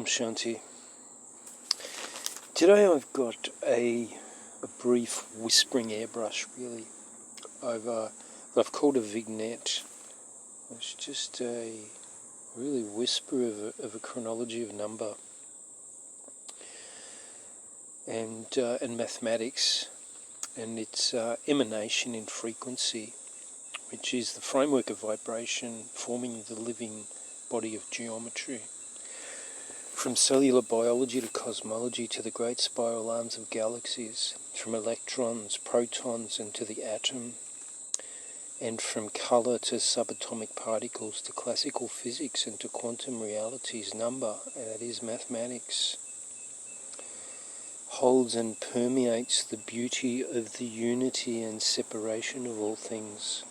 Shanti. Today I've got a brief whispering airbrush really over what I've called a vignette. It's just a really whisper of a chronology of number and mathematics, and its emanation in frequency, which is the framework of vibration forming the living body of geometry. From cellular biology to cosmology to the great spiral arms of galaxies, from electrons, protons and to the atom, and from colour to subatomic particles to classical physics and to quantum realities, number, and that is mathematics, holds and permeates the beauty of the unity and separation of all things.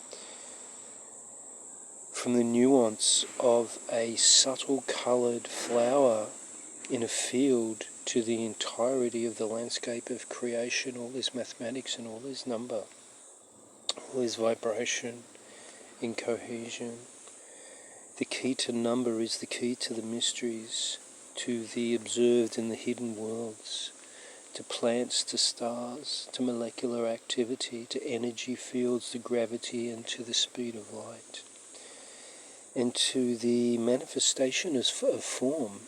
From the nuance of a subtle coloured flower in a field to the entirety of the landscape of creation, all is mathematics and all is number, all is vibration in cohesion. The key to number is the key to the mysteries, to the observed and the hidden worlds, to plants, to stars, to molecular activity, to energy fields, to gravity and to the speed of light, and to the manifestation of form.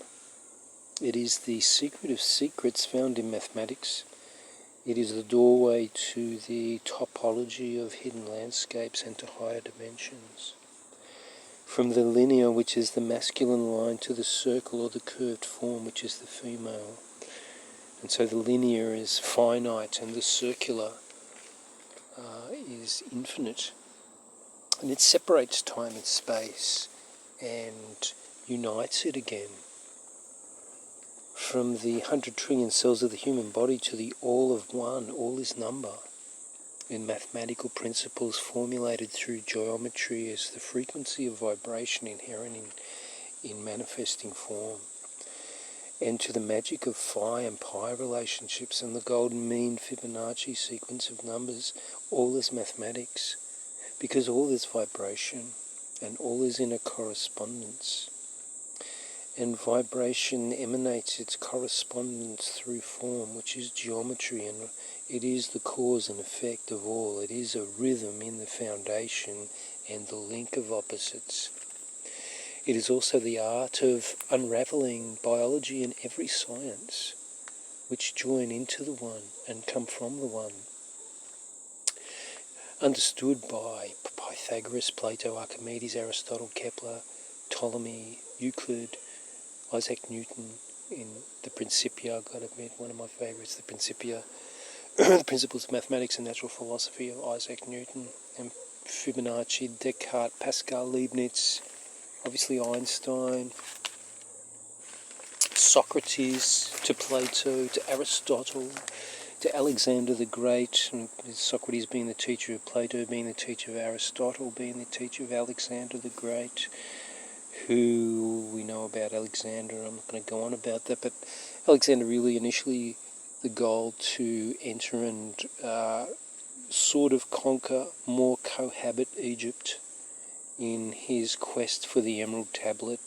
It is the secret of secrets found in mathematics. It is the doorway to the topology of hidden landscapes and to higher dimensions. From the linear, which is the masculine line, to the circle or the curved form, which is the female. And so the linear is finite and the circular is infinite. And it separates time and space and unites it again. From the 100 trillion cells of the human body to the all of one, all is number, in mathematical principles formulated through geometry as the frequency of vibration inherent in manifesting form, and to the magic of phi and pi relationships and the golden mean Fibonacci sequence of numbers, all is mathematics, because all is vibration and all is in a correspondence. And vibration emanates its correspondence through form, which is geometry, and it is the cause and effect of all. It is a rhythm in the foundation and the link of opposites. It is also the art of unravelling biology and every science, which join into the one and come from the one. Understood by Pythagoras, Plato, Archimedes, Aristotle, Kepler, Ptolemy, Euclid, Isaac Newton in the Principia, I've got to admit, one of my favourites, the Principia, the Principles of Mathematics and Natural Philosophy of Isaac Newton, and Fibonacci, Descartes, Pascal, Leibniz, obviously Einstein, Socrates, to Plato, to Aristotle, to Alexander the Great, and Socrates being the teacher of Plato, being the teacher of Aristotle, being the teacher of Alexander the Great. Who we know about Alexander, I'm not going to go on about that, but Alexander really initially the goal to enter and sort of conquer, more cohabit Egypt in his quest for the Emerald Tablet.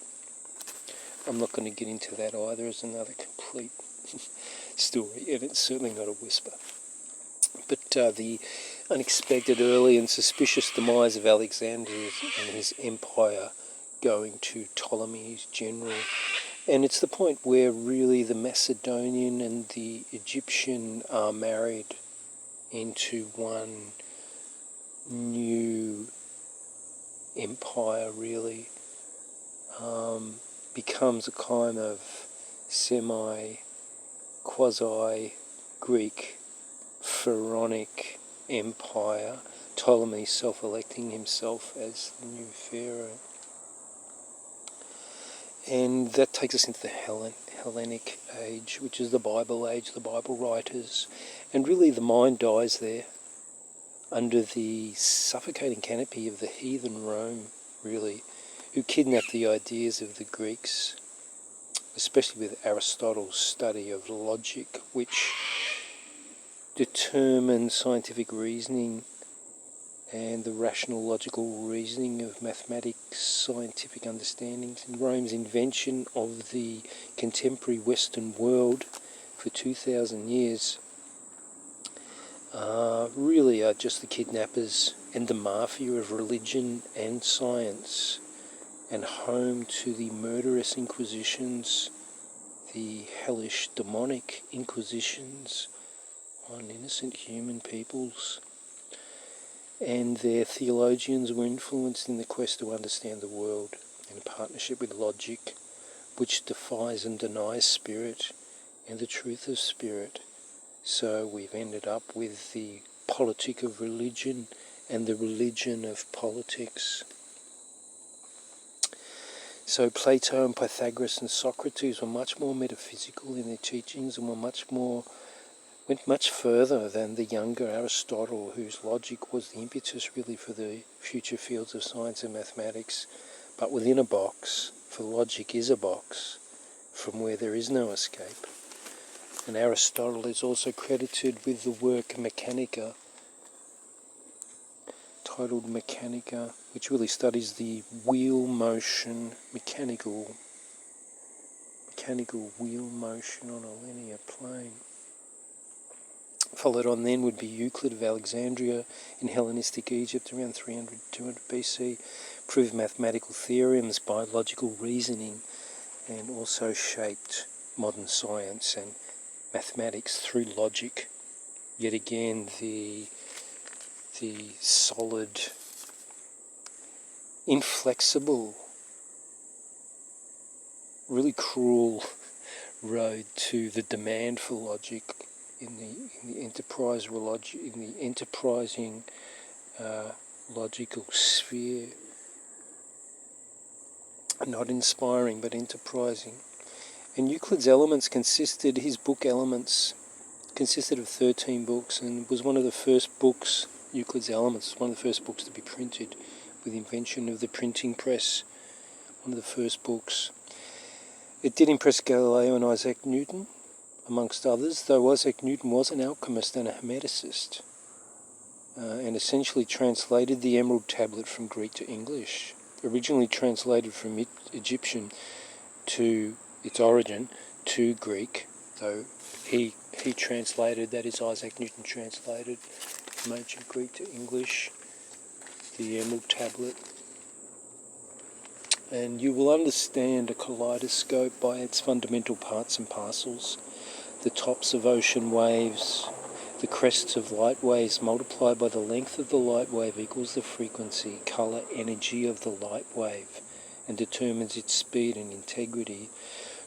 I'm not going to get into that either as another complete story, and it's certainly not a whisper. But the unexpected, early and suspicious demise of Alexander and his empire going to Ptolemy's general. And it's the point where really the Macedonian and the Egyptian are married into one new empire, really. Becomes a kind of quasi-Greek pharaonic empire, Ptolemy self-electing himself as the new pharaoh. And that takes us into the Hellenic age, which is the Bible age, the Bible writers. And really the mind dies there under the suffocating canopy of the heathen Rome, really, who kidnapped the ideas of the Greeks, especially with Aristotle's study of logic, which determined scientific reasoning and the rational logical reasoning of mathematics, scientific understandings, and Rome's invention of the contemporary Western world for 2,000 years really are just the kidnappers and the mafia of religion and science, and home to the murderous inquisitions, the hellish demonic inquisitions on innocent human peoples. And their theologians were influenced in the quest to understand the world in partnership with logic, which defies and denies spirit and the truth of spirit. So we've ended up with the politic of religion and the religion of politics. So Plato and Pythagoras and Socrates were much more metaphysical in their teachings and went much further than the younger Aristotle, whose logic was the impetus really for the future fields of science and mathematics. But within a box, for logic is a box from where there is no escape. And Aristotle is also credited with the work Mechanica, titled Mechanica, which really studies the wheel motion, mechanical wheel motion on a linear plane. Followed on then would be Euclid of Alexandria in Hellenistic Egypt around 300-200 BC, proved mathematical theorems by logical reasoning, and also shaped modern science and mathematics through logic. Yet again, the solid, inflexible, really cruel road to the demand for logic in the enterprising logical sphere. Not inspiring, but enterprising. And Euclid's Elements his book Elements consisted of 13 books, and was one of the first books, Euclid's Elements, was one of the first books to be printed with the invention of the printing press, one of the first books. It did impress Galileo and Isaac Newton, amongst others, though Isaac Newton was an alchemist and a hermeticist, and essentially translated the Emerald Tablet from Greek to English, originally translated from Egyptian to its origin to Greek, though he translated, that is Isaac Newton translated from ancient Greek to English, the Emerald Tablet. And you will understand a kaleidoscope by its fundamental parts and parcels. The tops of ocean waves, the crests of light waves multiplied by the length of the light wave equals the frequency, colour, energy of the light wave, and determines its speed and integrity.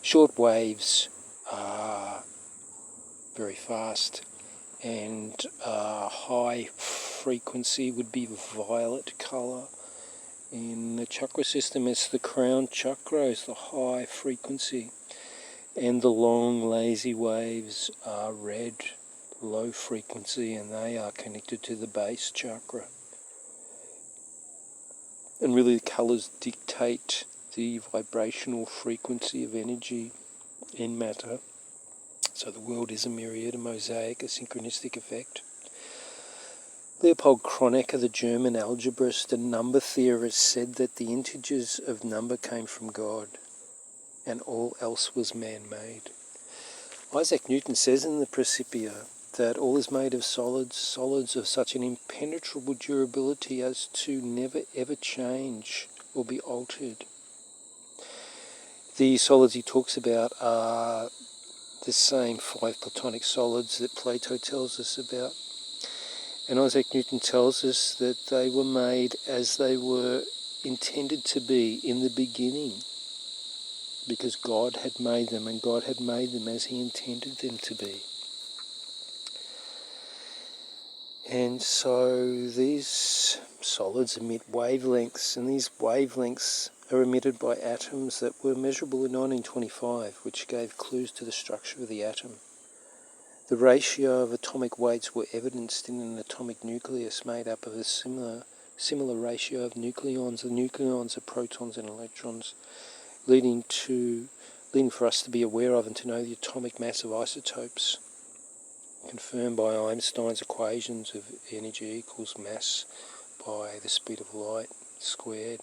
Short waves are very fast, and high frequency would be violet colour. In the chakra system, it's the crown chakra, is the high frequency, and the long lazy waves are red, low frequency, and they are connected to the base chakra. And really the colours dictate the vibrational frequency of energy in matter. So the world is a myriad, a mosaic, a synchronistic effect. Leopold Kronecker, the German algebraist and number theorist, said that the integers of number came from God and all else was man-made. Isaac Newton says in the Principia that all is made of solids of such an impenetrable durability as to never ever change or be altered. The solids he talks about are the same 5 Platonic solids that Plato tells us about. And Isaac Newton tells us that they were made as they were intended to be in the beginning, because God had made them, and God had made them as he intended them to be. And so these solids emit wavelengths, and these wavelengths are emitted by atoms that were measurable in 1925, which gave clues to the structure of the atom. The ratio of atomic weights were evidenced in an atomic nucleus made up of a similar ratio of nucleons. The nucleons are protons and electrons, leading for us to be aware of and to know the atomic mass of isotopes, confirmed by Einstein's equations of energy equals mass by the speed of light squared.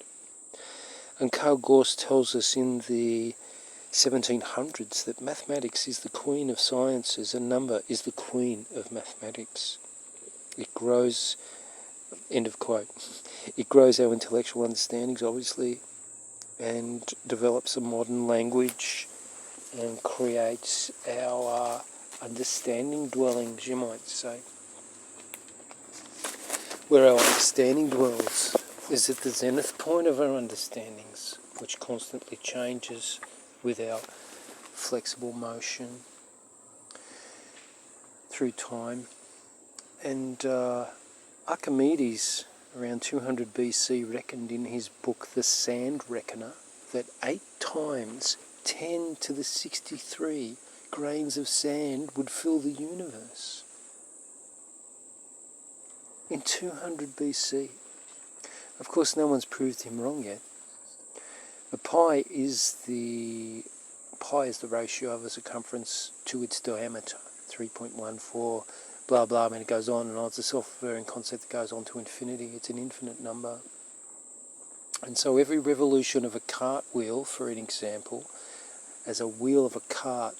And Carl Gauss tells us in the 1700s that mathematics is the queen of sciences and number is the queen of mathematics. It grows, end of quote, it grows our intellectual understandings, obviously, and develops a modern language and creates our understanding dwellings, you might say. Where our understanding dwells is at the zenith point of our understandings, which constantly changes with our flexible motion through time. And Archimedes, around 200 BC, reckoned in his book The Sand Reckoner that 8 times 10 to the 63 grains of sand would fill the universe. In 200 BC. Of course, no one's proved him wrong yet. But pi is the ratio of a circumference to its diameter, 3.14, blah blah. I mean, it goes on and on. It's a self-referring concept that goes on to infinity. It's an infinite number. And so every revolution of a cartwheel, for an example, as a wheel of a cart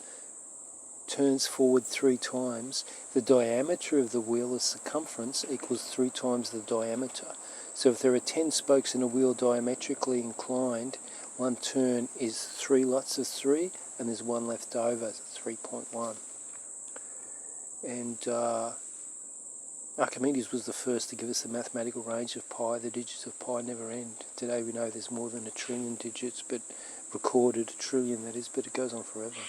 turns forward 3 times, the diameter of the wheel, the circumference, equals 3 times the diameter. So if there are 10 spokes in a wheel diametrically inclined, one turn is 3 lots of 3, and there's one left over, 3.1. And Archimedes was the first to give us the mathematical range of pi. The digits of pi never end. Today we know there's more than 1 trillion digits, but recorded, 1 trillion that is, but it goes on forever.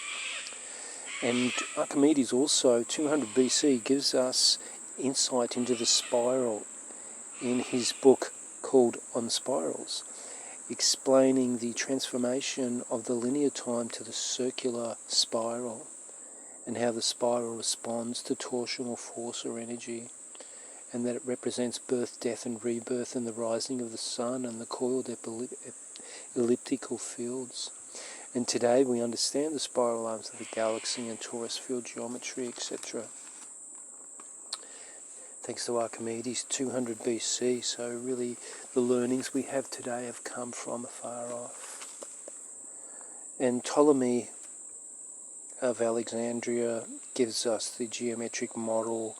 And Archimedes also, 200 BC, gives us insight into the spiral in his book called On Spirals, explaining the transformation of the linear time to the circular spiral and how the spiral responds to torsional force or energy, and that it represents birth, death and rebirth and the rising of the sun and the coiled elliptical fields. And today we understand the spiral arms of the galaxy and torus field geometry, etc. Thanks to Archimedes, 200 BC, so really the learnings we have today have come from afar off. And Ptolemy of Alexandria gives us the geometric model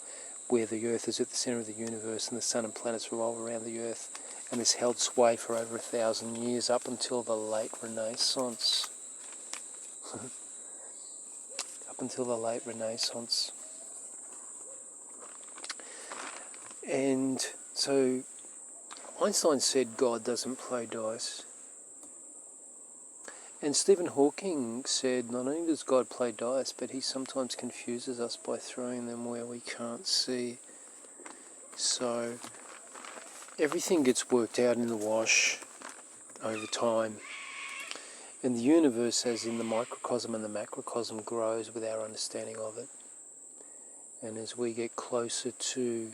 where the Earth is at the centre of the universe and the sun and planets revolve around the Earth, and this held sway for over 1,000 years up until the late Renaissance. Up until the late Renaissance. And so Einstein said God doesn't play dice. And Stephen Hawking said not only does God play dice, but he sometimes confuses us by throwing them where we can't see. So everything gets worked out in the wash over time. And the universe, as in the microcosm and the macrocosm, grows with our understanding of it. And as we get closer to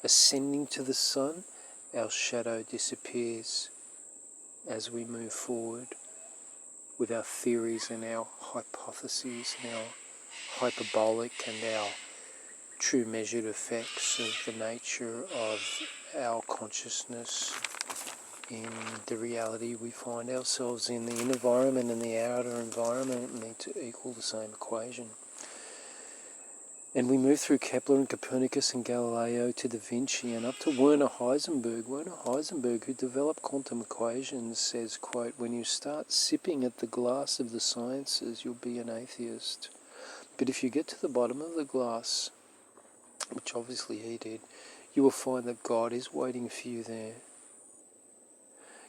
ascending to the sun, our shadow disappears as we move forward with our theories and our hypotheses and our hyperbolic and our true measured effects of the nature of our consciousness in the reality we find ourselves in. The inner environment and the outer environment need to equal the same equation. And we move through Kepler and Copernicus and Galileo to Da Vinci and up to Werner Heisenberg. Werner Heisenberg, who developed quantum equations, says, quote, "When you start sipping at the glass of the sciences, you'll be an atheist. But if you get to the bottom of the glass," which obviously he did, "you will find that God is waiting for you there."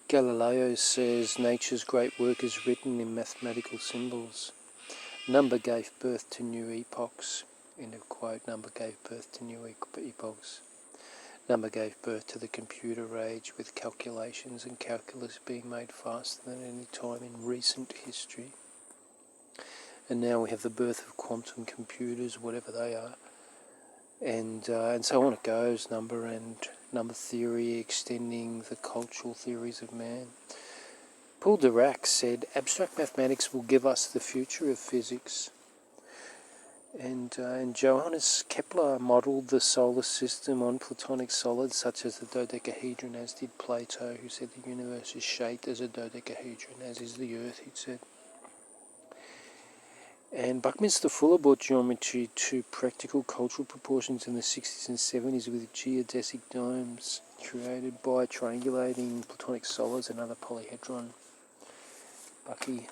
Galileo says, "Nature's great work is written in mathematical symbols. Number gave birth to new epochs." End of quote. Number gave birth to new epochs. Number gave birth to the computer age, with calculations and calculus being made faster than any time in recent history. And now we have the birth of quantum computers, whatever they are. And so on it goes, number and number theory extending the cultural theories of man. Paul Dirac said, "Abstract mathematics will give us the future of physics." And Johannes Kepler modelled the solar system on Platonic solids such as the dodecahedron, as did Plato, who said the universe is shaped as a dodecahedron, as is the Earth, he said. And Buckminster Fuller brought geometry to practical cultural proportions in the 60s and 70s with geodesic domes created by triangulating Platonic solids and other polyhedron. Bucky.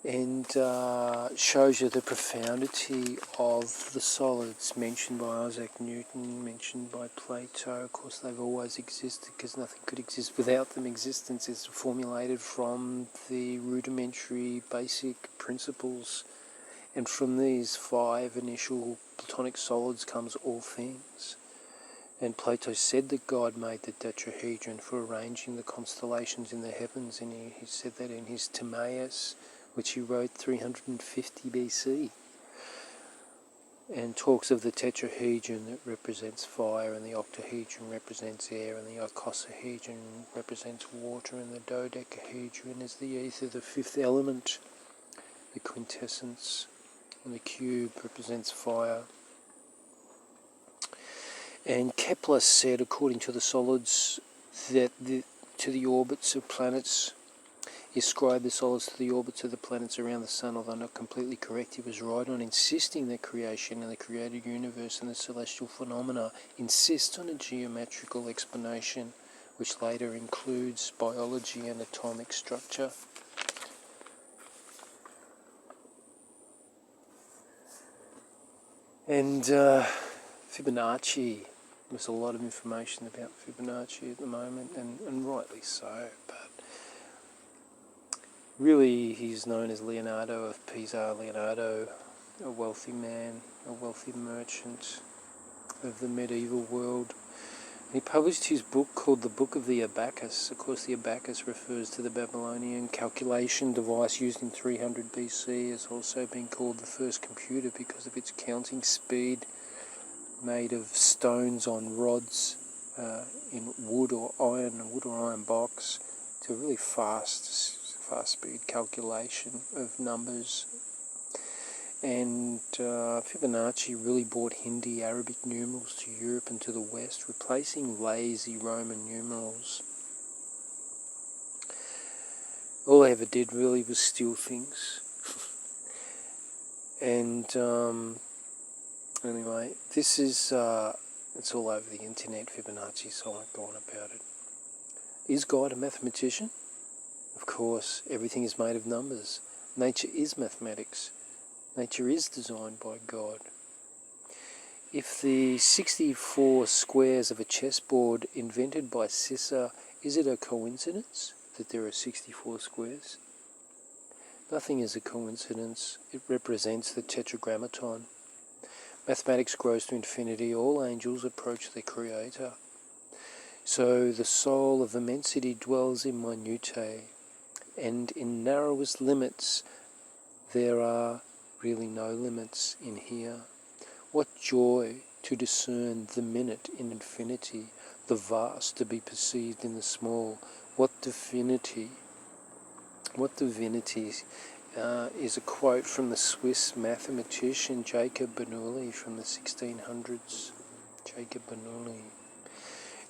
And shows you the profundity of the solids mentioned by Isaac Newton, mentioned by Plato. Of course, they've always existed because nothing could exist without them. Existence is formulated from the rudimentary basic principles, and from these 5 initial Platonic solids comes all things. And Plato said that God made the tetrahedron for arranging the constellations in the heavens, and he said that in his Timaeus, which he wrote 350 BC, and talks of the tetrahedron that represents fire, and the octahedron represents air, and the icosahedron represents water, and the dodecahedron is the ether, the 5th element, the quintessence, and the cube represents fire. And Kepler said, according to the solids, that to the orbits of planets, he ascribed the solids to the orbits of the planets around the sun, although not completely correct. He was right on insisting that creation and the created universe and the celestial phenomena insist on a geometrical explanation, which later includes biology and atomic structure. And Fibonacci, there's a lot of information about Fibonacci at the moment, and rightly so, but really, he's known as Leonardo of Pisa. Leonardo, a wealthy man, a wealthy merchant of the medieval world. He published his book called the Book of the Abacus. Of course, the abacus refers to the Babylonian calculation device used in 300 BC. It's also been called the first computer because of its counting speed, made of stones on rods in wood or iron box, to a really fast speed calculation of numbers. And Fibonacci really brought Hindi Arabic numerals to Europe and to the West, replacing lazy Roman numerals. All they ever did really was steal things. And anyway, this is, it's all over the internet, Fibonacci, so I won't go on about it. Is God a mathematician? Of course, everything is made of numbers. Nature is mathematics. Nature is designed by God. If the 64 squares of a chessboard invented by Sisser, is it a coincidence that there are 64 squares? Nothing is a coincidence. It represents the tetragrammaton. Mathematics grows to infinity. All angels approach their Creator. So the soul of immensity dwells in minutiae, and in narrowest limits there are really no limits in here. What joy to discern the minute in infinity, the vast to be perceived in the small. What divinity is a quote from the Swiss mathematician Jacob Bernoulli from the 1600s. Jacob Bernoulli.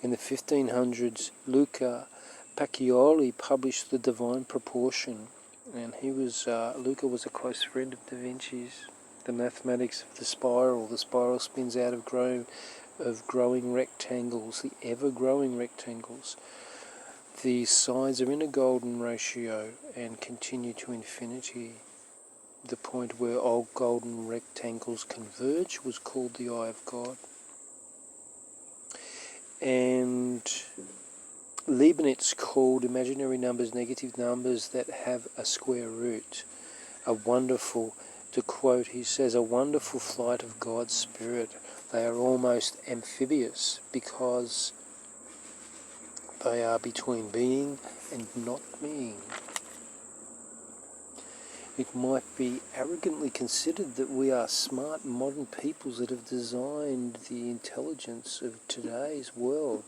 In the 1500s, Luca Pacioli published The Divine Proportion, and Luca was a close friend of Da Vinci's. The mathematics of the spiral spins out of growing rectangles, the ever-growing rectangles. The sides are in a golden ratio and continue to infinity. The point where all golden rectangles converge was called the Eye of God. And Leibniz called imaginary numbers negative numbers that have a square root. To quote, he says, a wonderful flight of God's Spirit. They are almost amphibious because they are between being and not being. It might be arrogantly considered that we are smart modern peoples that have designed the intelligence of today's world,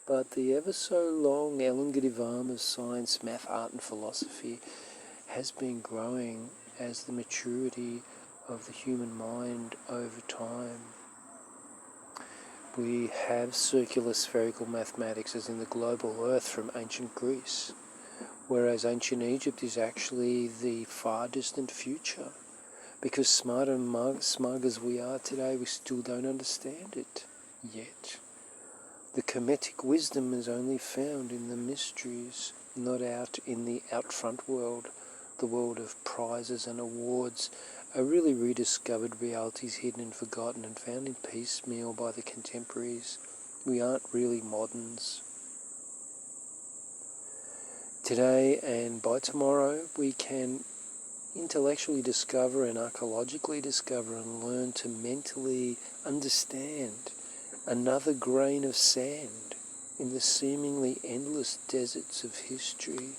but the ever so long elongative arm of science, math, art and philosophy has been growing as the maturity of the human mind over time. We have circular spherical mathematics as in the global earth from ancient Greece, whereas ancient Egypt is actually the far distant future, because smart and smug as we are today, we still don't understand it yet. The Kemetic wisdom is only found in the mysteries, not out in the out-front world, the world of prizes and awards, are really rediscovered realities hidden and forgotten and found in piecemeal by the contemporaries. We aren't really moderns. Today and by tomorrow we can intellectually discover and archaeologically discover and learn to mentally understand another grain of sand in the seemingly endless deserts of history.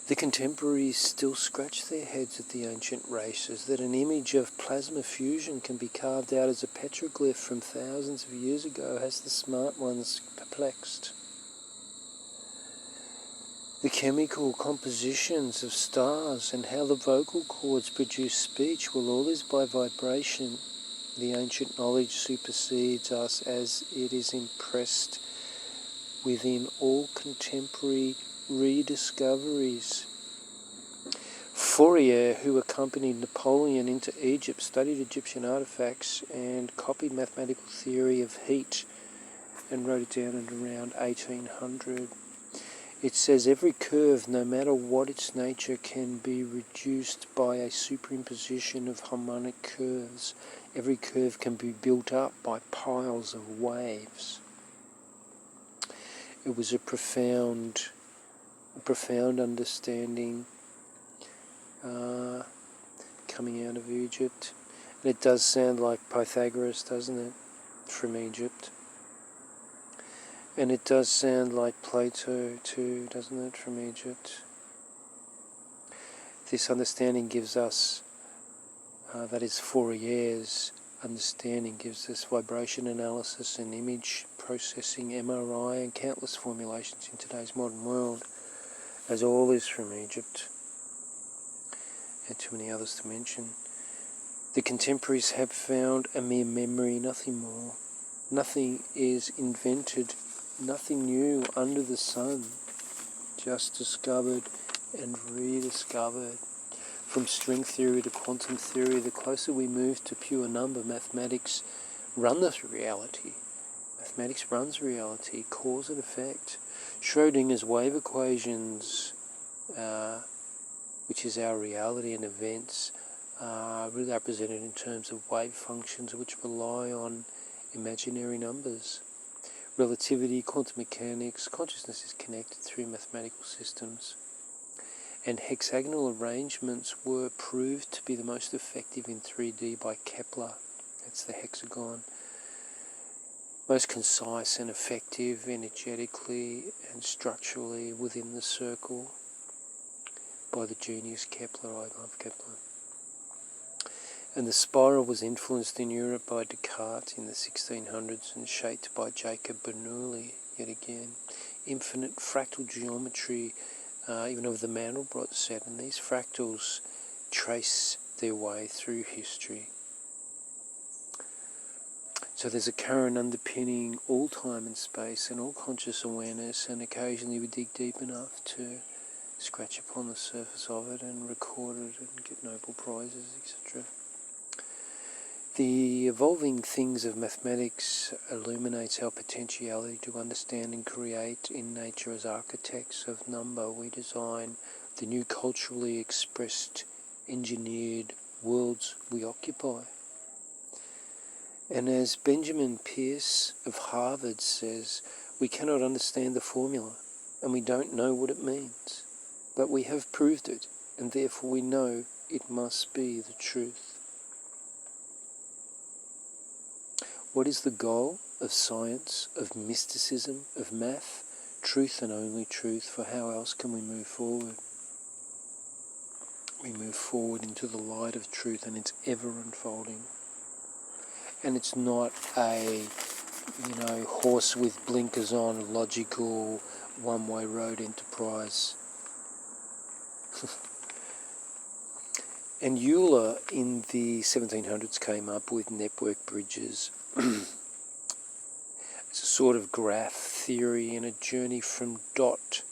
The contemporaries still scratch their heads at the ancient races that an image of plasma fusion can be carved out as a petroglyph from thousands of years ago has the smart ones perplexed. The chemical compositions of stars and how the vocal cords produce speech, well, all is by vibration. The ancient knowledge supersedes us as it is impressed within all contemporary rediscoveries. Fourier, who accompanied Napoleon into Egypt, studied Egyptian artifacts and copied mathematical theory of heat and wrote it down at around 1800. It says every curve, no matter what its nature, can be reduced by a superimposition of harmonic curves. Every curve can be built up by piles of waves. It was a profound understanding coming out of Egypt. And it does sound like Pythagoras, doesn't it, from Egypt? And it does sound like Plato too, doesn't it, from Egypt? This understanding gives us, that is Fourier's understanding, gives us vibration analysis and image processing, MRI, and countless formulations in today's modern world, as all is from Egypt, and too many others to mention. The contemporaries have found a mere memory, nothing more. Nothing is invented, nothing new under the sun, just discovered and rediscovered. From string theory to quantum theory, the closer we move to pure number, mathematics runs reality. Mathematics runs reality, cause and effect. Schrodinger's wave equations, which is our reality and events, are really represented in terms of wave functions which rely on imaginary numbers. Relativity, quantum mechanics, consciousness is connected through mathematical systems. And hexagonal arrangements were proved to be the most effective in 3D by Kepler. That's the hexagon. Most concise and effective energetically and structurally within the circle by the genius Kepler. I love Kepler. And the spiral was influenced in Europe by Descartes in the 1600s and shaped by Jacob Bernoulli, yet again. Infinite fractal geometry, even of the Mandelbrot set, and these fractals trace their way through history. So there's a current underpinning all time and space and all conscious awareness, and occasionally we dig deep enough to scratch upon the surface of it and record it and get Nobel Prizes, etc. The evolving things of mathematics illuminates our potentiality to understand and create in nature as architects of number. We design the new culturally expressed, engineered worlds we occupy. And as Benjamin Pierce of Harvard says, we cannot understand the formula and we don't know what it means, but we have proved it and therefore we know it must be the truth. What is the goal of science, of mysticism, of math? Truth and only truth, for how else can we move forward? We move forward into the light of truth and it's ever unfolding. And it's not a, horse with blinkers on, logical, one-way road enterprise. And Euler in the 1700s came up with network bridges as a sort of graph theory and a journey from dot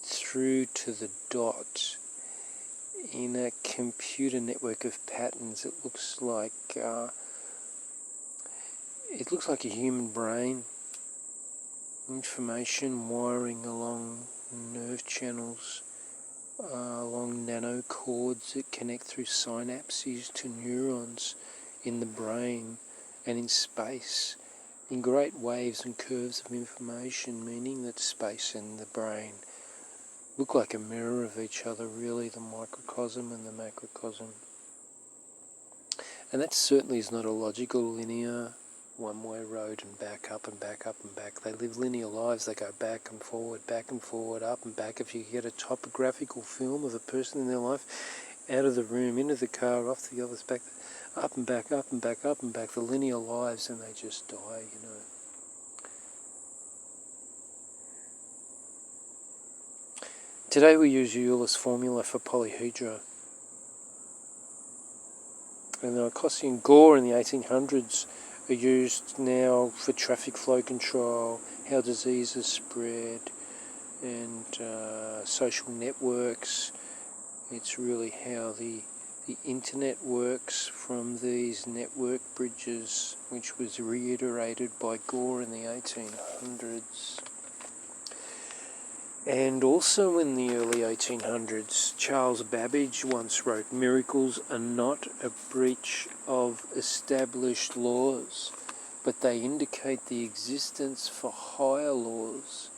through to the dot in a computer network of patterns. It looks like a human brain, information wiring along nerve channels, along nanocords that connect through synapses to neurons in the brain and in space, in great waves and curves of information, meaning that space and the brain look like a mirror of each other, really, the microcosm and the macrocosm. And that certainly is not a logical, linear, one-way road and back, up and back, up and back. They live linear lives. They go back and forward, up and back. If you get a topographical film of a person in their life, out of the room, into the car, off the other, back, up and back, up and back, up and back, the linear lives, and they just die, you know. Today we use Euler's formula for polyhedra. And the Icosian and Gore in the 1800s are used now for traffic flow control, how diseases spread, and social networks. It's really how the internet works from these network bridges, which was reiterated by Gore in the 1800s. And also in the early 1800s, Charles Babbage once wrote, "Miracles are not a breach of established laws, but they indicate the existence for higher laws."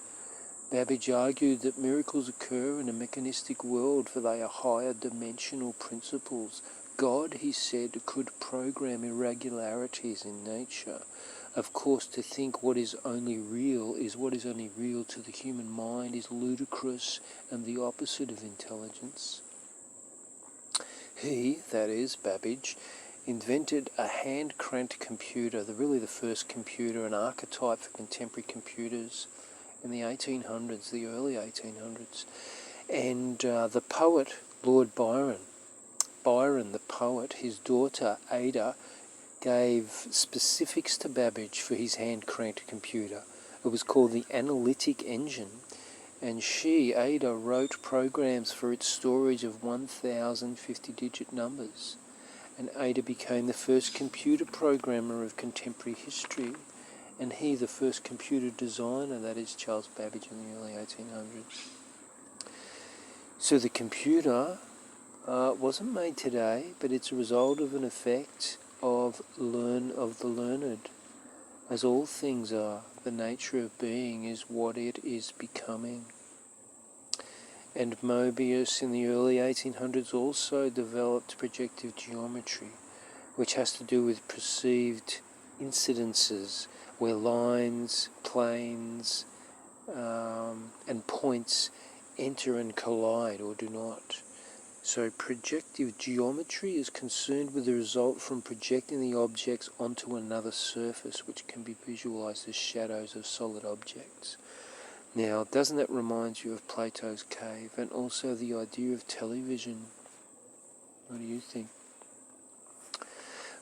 Babbage argued that miracles occur in a mechanistic world, for they are higher dimensional principles. God, he said, could program irregularities in nature. Of course, to think what is only real is what is only real to the human mind is ludicrous and the opposite of intelligence. He, that is, Babbage, invented a hand-cranked computer, really the first computer, an archetype for contemporary computers in the 1800s, the early 1800s. And the poet, Lord Byron the poet, his daughter Ada, gave specifics to Babbage for his hand-cranked computer. It was called the Analytic Engine, and she, Ada, wrote programs for its storage of 1,050-digit numbers. And Ada became the first computer programmer of contemporary history, and he the first computer designer, that is Charles Babbage in the early 1800s. So the computer wasn't made today, but it's a result of an effect of the learned, as all things are. The nature of being is what it is becoming. And Mobius in the early 1800s also developed projective geometry, which has to do with perceived incidences, where lines, planes, and points enter and collide or do not. So projective geometry is concerned with the result from projecting the objects onto another surface, which can be visualized as shadows of solid objects. Now, doesn't that remind you of Plato's cave and also the idea of television? What do you think?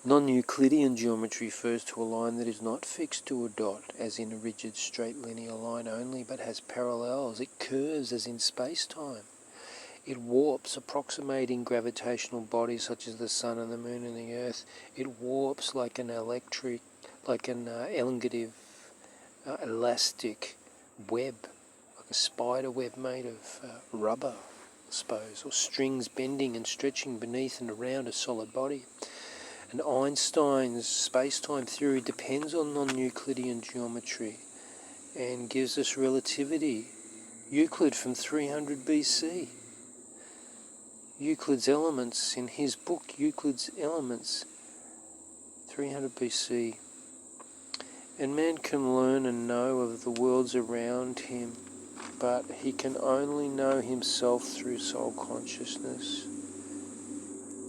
Non-Euclidean geometry refers to a line that is not fixed to a dot, as in a rigid straight linear line only, but has parallels. It curves, as in space-time. It warps, approximating gravitational bodies such as the sun and the moon and the earth. It warps like an elongative, elastic web, like a spider web made of rubber, I suppose, or strings bending and stretching beneath and around a solid body. And Einstein's space-time theory depends on non-Euclidean geometry and gives us relativity. Euclid from 300 BC. Euclid's Elements, in his book Euclid's Elements, 300 BC. And man can learn and know of the worlds around him, but he can only know himself through soul consciousness.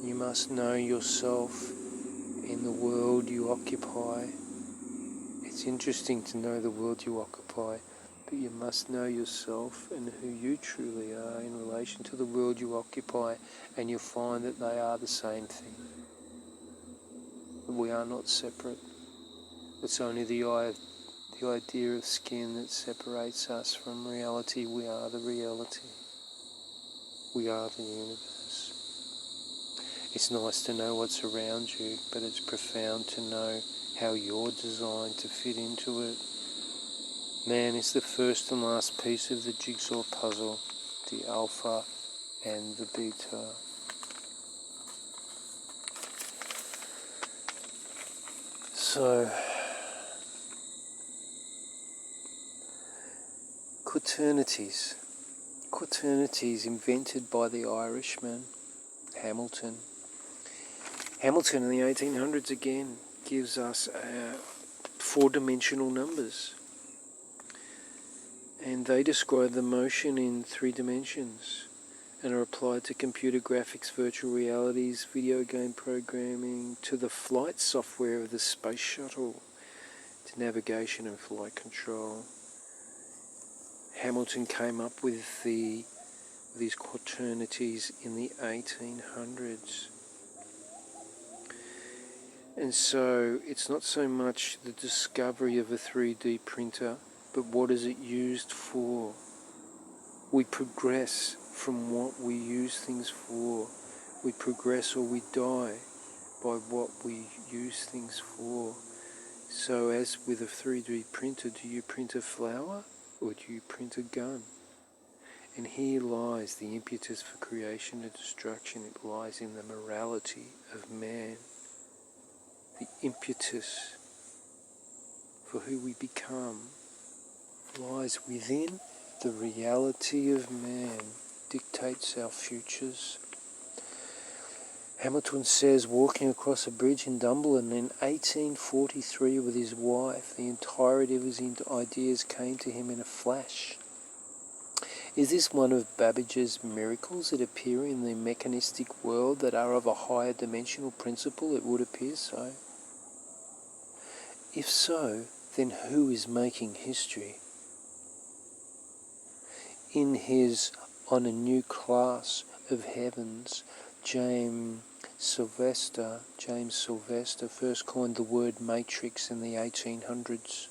You must know yourself in the world you occupy. It's interesting to know the world you occupy, but you must know yourself and who you truly are in relation to the world you occupy, and you'll find that they are the same thing. We are not separate. It's only the idea of skin that separates us from reality. We are the reality. We are the universe. It's nice to know what's around you, but it's profound to know how you're designed to fit into it. Man is the first and last piece of the jigsaw puzzle, the alpha and the beta. So, quaternities. Quaternities invented by the Irishman, Hamilton. Hamilton in the 1800s again gives us four-dimensional numbers. And they describe the motion in 3 dimensions and are applied to computer graphics, virtual realities, video game programming, to the flight software of the space shuttle, to navigation and flight control. Hamilton came up with these quaternities in the 1800s. And so it's not so much the discovery of a 3D printer, but what is it used for? We progress from what we use things for. We progress or we die by what we use things for. So as with a 3D printer, do you print a flower or do you print a gun? And here lies the impetus for creation and destruction. It lies in the morality of man. The impetus for who we become lies within the reality of man, dictates our futures. Hamilton says, walking across a bridge in Dublin in 1843 with his wife, the entirety of his ideas came to him in a flash. Is this one of Babbage's miracles that appear in the mechanistic world that are of a higher dimensional principle? It would appear so. If so, then who is making history? In his On a New Class of Heavens, James Sylvester first coined the word matrix in the 1800s.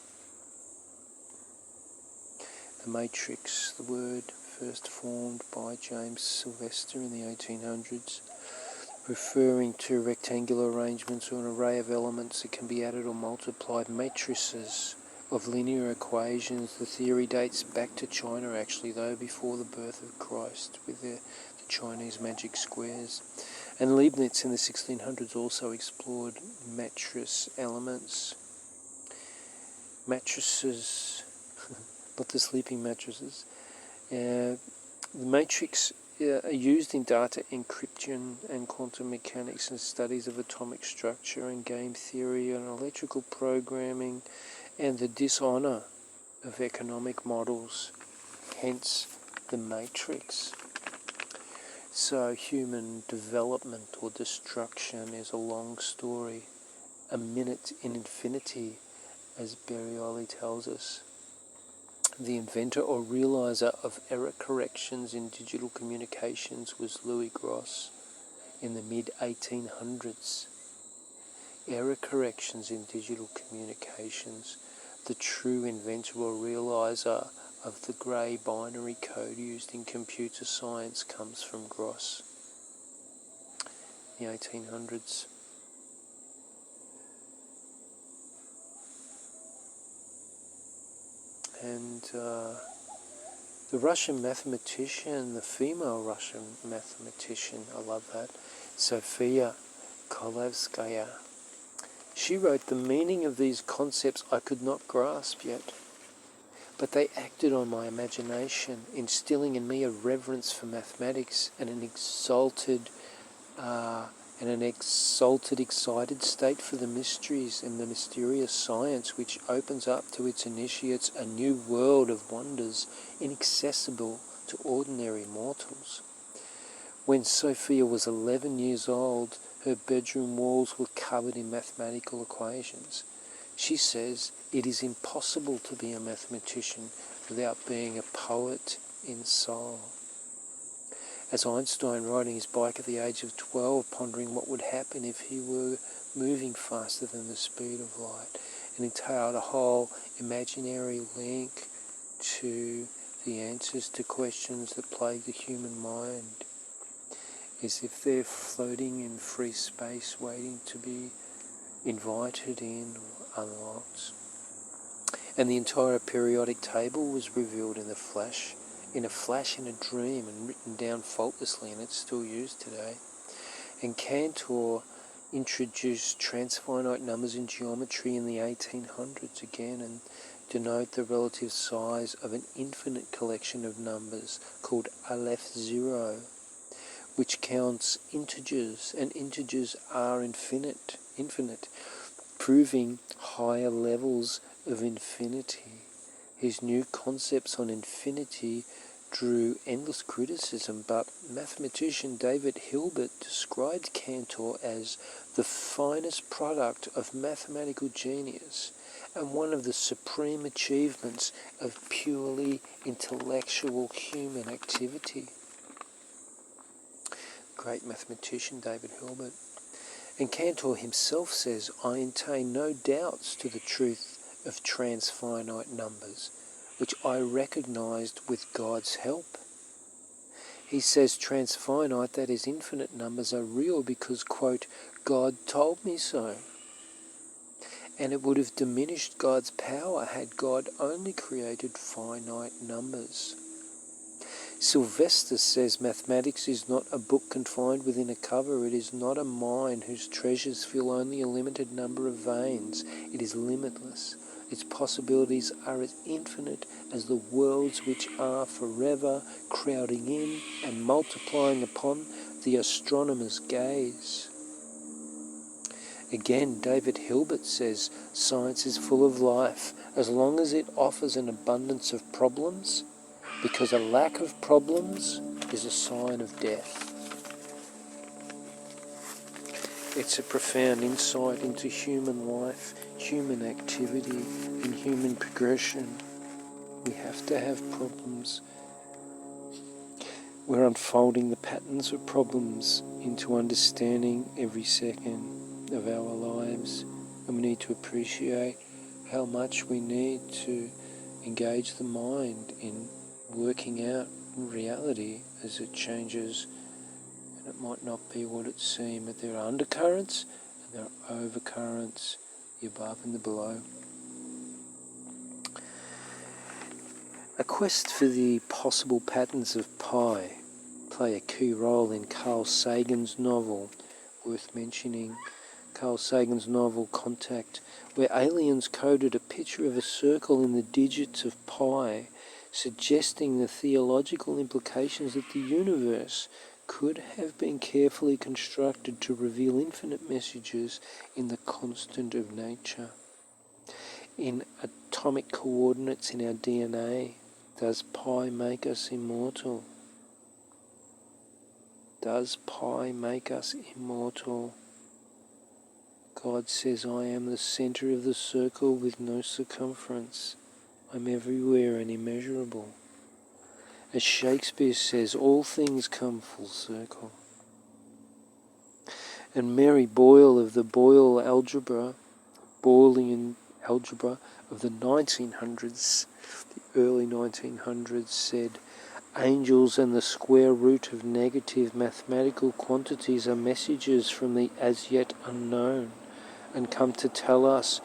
The matrix, the word first formed by James Sylvester in the 1800s, referring to rectangular arrangements or an array of elements that can be added or multiplied, matrices of linear equations. The theory dates back to China, actually, though, before the birth of Christ, with the Chinese magic squares. And Leibniz in the 1600s also explored matrix elements. Matrices, not the sleeping mattresses. The matrix are used in data encryption and quantum mechanics and studies of atomic structure and game theory and electrical programming and the dishonour of economic models, hence the matrix. So human development or destruction is a long story, a minute in infinity, as Berioli tells us. The inventor or realizer of error corrections in digital communications was Louis Gross in the mid-1800s. Error corrections in digital communications. The true inventor or realizer of the grey binary code used in computer science comes from Gross in the 1800s. And the Russian mathematician, the female Russian mathematician, I love that, Sofia Kovalevskaya, she wrote, the meaning of these concepts I could not grasp yet, but they acted on my imagination, instilling in me a reverence for mathematics and an excited excited state for the mysteries and the mysterious science which opens up to its initiates a new world of wonders inaccessible to ordinary mortals. When Sophia was 11 years old, her bedroom walls were covered in mathematical equations. She says it is impossible to be a mathematician without being a poet in soul. As Einstein riding his bike at the age of 12, pondering what would happen if he were moving faster than the speed of light, and entailed a whole imaginary link to the answers to questions that plague the human mind, as if they're floating in free space waiting to be invited in or unlocked. And the entire periodic table was revealed in a flash in a dream, and written down faultlessly, and it's still used today. And Cantor introduced transfinite numbers in geometry in the 1800s again, and denote the relative size of an infinite collection of numbers called Aleph Zero, which counts integers, and integers are infinite, proving higher levels of infinity. His new concepts on infinity drew endless criticism, but mathematician David Hilbert described Cantor as the finest product of mathematical genius and one of the supreme achievements of purely intellectual human activity. Great mathematician David Hilbert. And Cantor himself says, I entertain no doubts to the truth of transfinite numbers, which I recognized with God's help. He says transfinite, that is infinite numbers, are real because, quote, God told me so. And it would have diminished God's power had God only created finite numbers. Sylvester says mathematics is not a book confined within a cover. It is not a mine whose treasures fill only a limited number of veins. It is limitless. Its possibilities are as infinite as the worlds which are forever crowding in and multiplying upon the astronomer's gaze. Again, David Hilbert says, science is full of life as long as it offers an abundance of problems, because a lack of problems is a sign of death. It's a profound insight into human life, human activity, and human progression. We have to have problems. We're unfolding the patterns of problems into understanding every second of our lives, and we need to appreciate how much we need to engage the mind in working out reality as it changes. And it might not be what it seems, but there are undercurrents and there are overcurrents, the above and the below. A quest for the possible patterns of pi play a key role in Carl Sagan's novel, worth mentioning, Carl Sagan's novel Contact, where aliens coded a picture of a circle in the digits of pi, suggesting the theological implications that the universe could have been carefully constructed to reveal infinite messages in the constant of nature. In atomic coordinates in our DNA, does pi make us immortal? Does pi make us immortal? God says, I am the centre of the circle with no circumference. I'm everywhere and immeasurable. As Shakespeare says, all things come full circle. And Mary Boyle of the Boylean algebra of the 1900s, the early 1900s, said, angels and the square root of negative mathematical quantities are messages from the as yet unknown, and come to tell us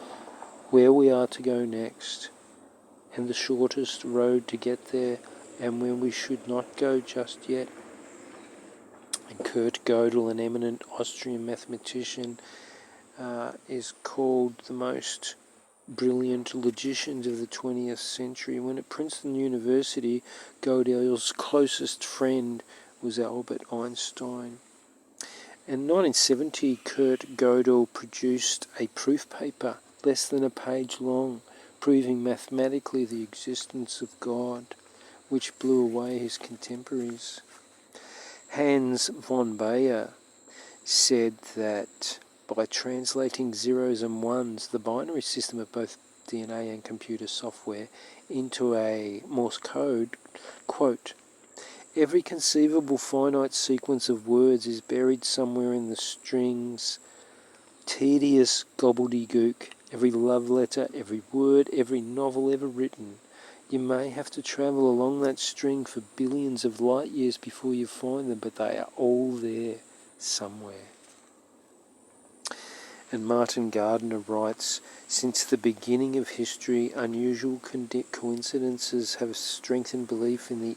where we are to go next, and the shortest road to get there, and where we should not go just yet. And Kurt Gödel, an eminent Austrian mathematician, is called the most brilliant logicians of the 20th century. When at Princeton University, Gödel's closest friend was Albert Einstein. In 1970, Kurt Gödel produced a proof paper less than a page long, proving mathematically the existence of God, which blew away his contemporaries. Hans von Baer said that by translating zeros and ones, the binary system of both DNA and computer software into a Morse code, quote, "Every conceivable finite sequence of words is buried somewhere in the string's tedious gobbledygook. Every love letter, every word, every novel ever written. You may have to travel along that string for billions of light years before you find them, but they are all there somewhere." And Martin Gardner writes, "Since the beginning of history, unusual coincidences have strengthened belief in the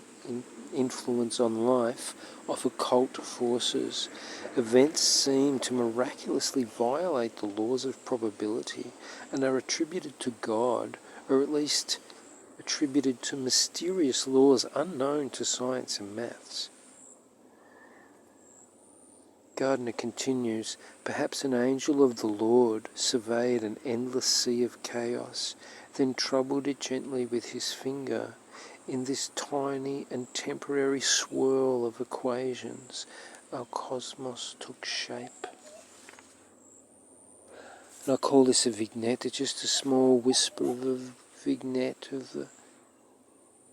influence on life of occult forces. Events seem to miraculously violate the laws of probability and are attributed to God, or at least attributed to mysterious laws unknown to science and maths." Gardner continues, "Perhaps an angel of the Lord surveyed an endless sea of chaos, then troubled it gently with his finger. In this tiny and temporary swirl of equations, our cosmos took shape." And I call this a vignette. It's just a small whisper of a vignette of the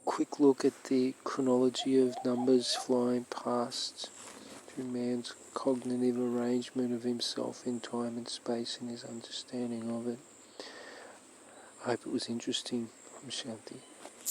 quick look at the chronology of numbers flying past through man's cognitive arrangement of himself in time and space and his understanding of it. I hope it was interesting. Om Shanti.